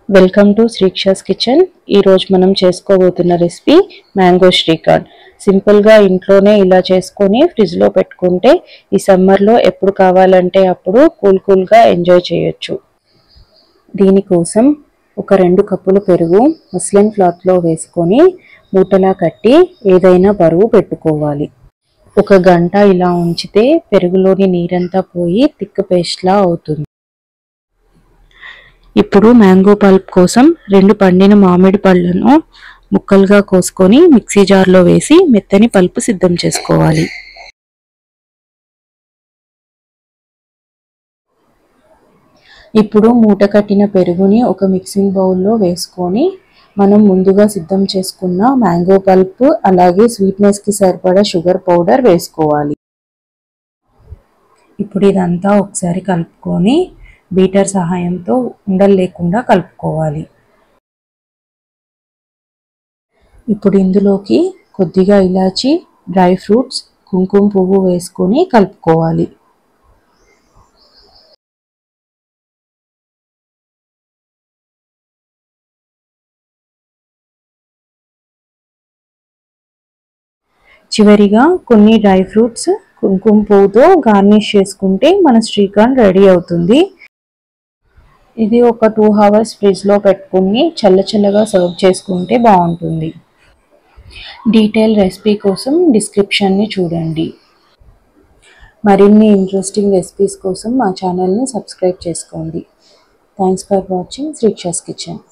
Welcome to Srikshas kitchen. ఈ రోజు మనం చేసుకోబోతున్న రెసిపీ మ్యాంగో శ్రీఖండ్. సింపుల్ గా ఇంట్లోనే ఇలా చేసుకొని ఫ్రిడ్జ్ లో పెట్టుకుంటే ఈ సమ్మర్ లో ఎప్పుడు కావాలంటే అప్పుడు కూల్ గా ఎంజాయ్ చేయొచ్చు. దీనికోసం ఒక 2 కప్పులు పెరుగు ముస్లిం క్లాత్ లో వేసుకొని మూటలా కట్టి ఏదైనా బరువు పెట్టుకోవాలి. 1 గంట ఇలా ఉంచితే పెరుగులోని నీరంతా పోయి థిక్ పేస్ట్ లా అవుతుంది. ఇప్పుడు మ్యాంగో పల్ప్ కోసం 2 పండిన మామిడి పళ్ళను ముక్కలుగా కోసుకొని మిక్సీ జార్లో వేసి మెత్తని పల్ప్ సిద్ధం చేసుకోవాలి. ఇప్పుడు మూట కట్టిన పెరుగుని ఒక మిక్సింగ్ బౌల్లో వేసుకొని మనం ముందుగా సిద్ధం చేసుకున్న మ్యాంగో పల్ప్ అలాగే స్వీట్నెస్ కి సరిపడా షుగర్ పౌడర్ వేసుకోవాలి. ఇప్పుడు ఇదంతా ఒకసారి కలుపుకొని బీటర్ సహాయంతో ఉండలు లేకుండా కలుపుకోవాలి. ఇప్పుడు ఇందులోకి కొద్దిగా ఇలాచి, డ్రై ఫ్రూట్స్, కుంకుమ పువ్వు వేసుకొని కలుపుకోవాలి. చివరిగా కొన్ని డ్రై ఫ్రూట్స్ కుంకుమ పువ్వుతో గార్నిష్ చేసుకుంటే మన శ్రీఖండ్ రెడీ అవుతుంది. ఇది ఒక 2 hours ఫ్రిడ్జ్ లో పెట్టుకుని చల్లగా సర్వ్ చేసుకుంటే బాగుంటుంది. డీటెయిల్ రెసిపీ కోసం డిస్క్రిప్షన్ ని చూడండి. మరిన్ని ఇంట్రెస్టింగ్ రెసిపీస్ కోసం మా ఛానల్ని సబ్స్క్రైబ్ చేసుకోండి. Thanks for watching Sreeksha's kitchen.